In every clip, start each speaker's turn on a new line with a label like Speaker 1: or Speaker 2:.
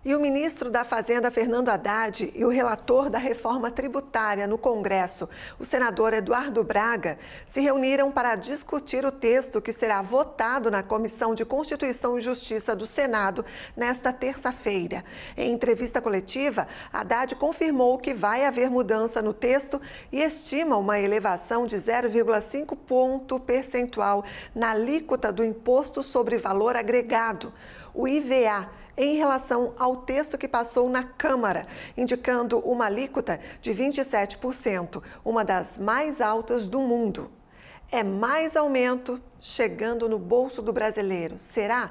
Speaker 1: E o ministro da Fazenda, Fernando Haddad, e o relator da reforma tributária no Congresso, o senador Eduardo Braga, se reuniram para discutir o texto que será votado na Comissão de Constituição e Justiça do Senado nesta terça-feira. Em entrevista coletiva, Haddad confirmou que vai haver mudança no texto e estima uma elevação de 0,5 ponto percentual na alíquota do Imposto sobre Valor Agregado, o IVA, em relação ao texto que passou na Câmara, indicando uma alíquota de 27%, uma das mais altas do mundo. É mais aumento chegando no bolso do brasileiro. Será?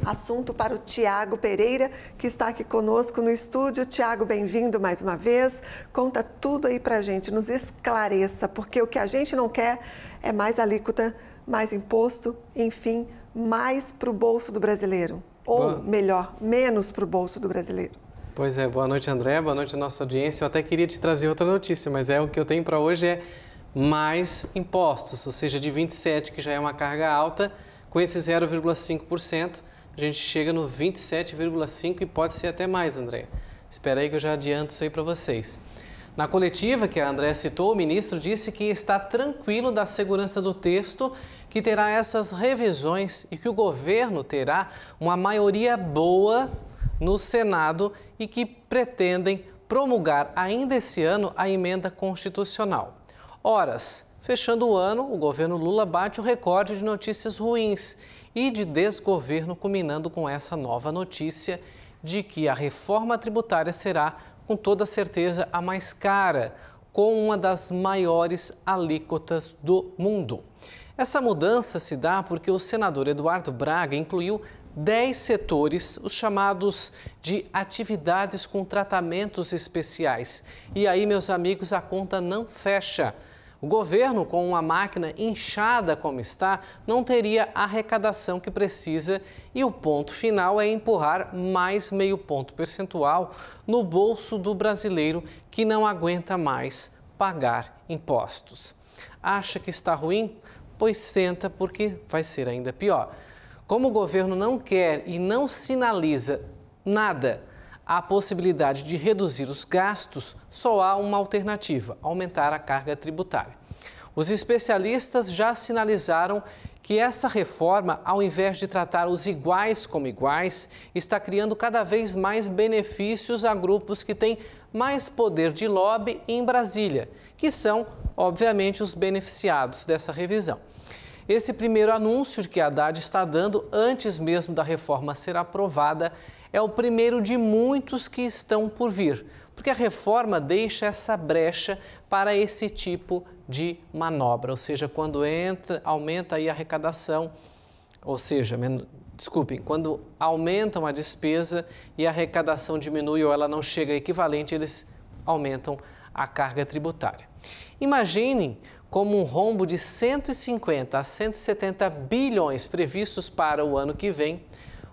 Speaker 1: Assunto para o Tiago Pereira, que está aqui conosco no estúdio. Tiago, bem-vindo mais uma vez. Conta tudo aí pra gente, nos esclareça, porque o que a gente não quer é mais alíquota, mais imposto, enfim, mais para o bolso do brasileiro. Ou, melhor, menos para o bolso do brasileiro.
Speaker 2: Pois é, boa noite, André, boa noite, nossa audiência. Eu até queria te trazer outra notícia, mas o que eu tenho para hoje é mais impostos, ou seja, de 27%, que já é uma carga alta, com esse 0,5%, a gente chega no 27,5% e pode ser até mais, André. Espera aí que eu já adianto isso aí para vocês. Na coletiva que a André citou, o ministro disse que está tranquilo da segurança do texto, que terá essas revisões e que o governo terá uma maioria boa no Senado e que pretendem promulgar ainda esse ano a emenda constitucional. Horas, fechando o ano, o governo Lula bate o recorde de notícias ruins e de desgoverno, culminando com essa nova notícia de que a reforma tributária será, com toda certeza, a mais cara, com uma das maiores alíquotas do mundo. Essa mudança se dá porque o senador Eduardo Braga incluiu 10 setores, os chamados de atividades com tratamentos especiais. E aí, meus amigos, a conta não fecha. O governo, com uma máquina inchada como está, não teria a arrecadação que precisa e o ponto final é empurrar mais meio ponto percentual no bolso do brasileiro que não aguenta mais pagar impostos. Acha que está ruim? Pois senta, porque vai ser ainda pior. Como o governo não quer e não sinaliza nada a possibilidade de reduzir os gastos, só há uma alternativa: aumentar a carga tributária. Os especialistas já sinalizaram que essa reforma, ao invés de tratar os iguais como iguais, está criando cada vez mais benefícios a grupos que têm mais poder de lobby em Brasília, que são, obviamente, os beneficiados dessa revisão. Esse primeiro anúncio que Haddad está dando antes mesmo da reforma ser aprovada é o primeiro de muitos que estão por vir, porque a reforma deixa essa brecha para esse tipo de manobra, ou seja, quando aumenta aí a arrecadação, ou seja, quando aumentam a despesa e a arrecadação diminui ou ela não chega equivalente, eles aumentam a carga tributária. Imaginem como um rombo de 150 a 170 bilhões previstos para o ano que vem.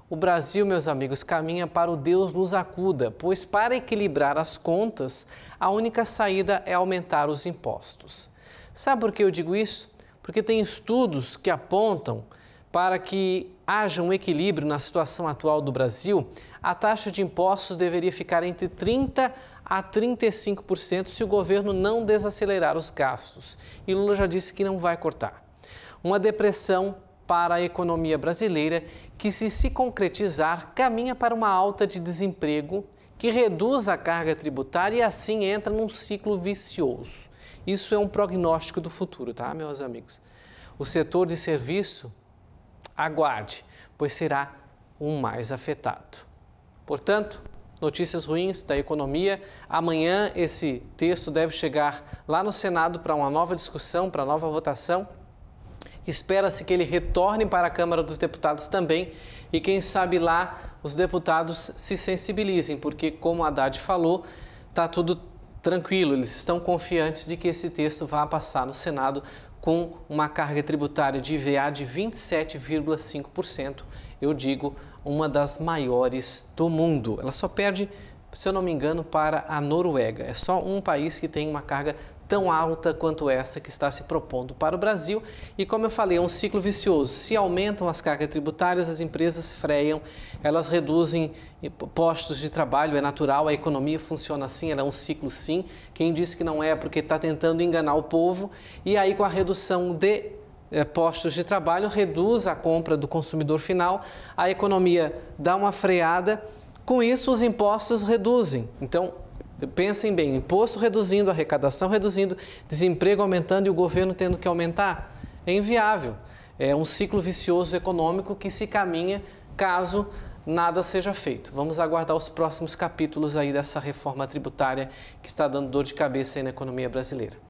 Speaker 2: O Brasil, meus amigos, caminha para o Deus nos acuda, pois para equilibrar as contas, a única saída é aumentar os impostos. Sabe por que eu digo isso? Porque tem estudos que apontam para que haja um equilíbrio na situação atual do Brasil, a taxa de impostos deveria ficar entre 30% a 35% se o governo não desacelerar os gastos. E Lula já disse que não vai cortar. Uma depressão para a economia brasileira que, se concretizar, caminha para uma alta de desemprego que reduz a carga tributária e assim entra num ciclo vicioso. Isso é um prognóstico do futuro, tá, meus amigos? O setor de serviço, aguarde, pois será o mais afetado. Portanto, notícias ruins da economia. Amanhã esse texto deve chegar lá no Senado para uma nova discussão, para nova votação. Espera-se que ele retorne para a Câmara dos Deputados também e quem sabe lá os deputados se sensibilizem, porque como a Haddad falou, está tudo tranquilo, eles estão confiantes de que esse texto vá passar no Senado com uma carga tributária de IVA de 27,5%, eu digo, uma das maiores do mundo. Ela só perde, se eu não me engano, para a Noruega. É só um país que tem uma carga tão alta quanto essa que está se propondo para o Brasil. E como eu falei, é um ciclo vicioso. Se aumentam as cargas tributárias, as empresas freiam, elas reduzem postos de trabalho, é natural, a economia funciona assim, ela é um ciclo sim. Quem disse que não é porque está tentando enganar o povo. E aí com a redução de postos de trabalho, reduz a compra do consumidor final, a economia dá uma freada, com isso os impostos reduzem. Então, pensem bem, imposto reduzindo, arrecadação reduzindo, desemprego aumentando e o governo tendo que aumentar. É inviável. É um ciclo vicioso econômico que se caminha caso nada seja feito. Vamos aguardar os próximos capítulos aí dessa reforma tributária que está dando dor de cabeça aí na economia brasileira.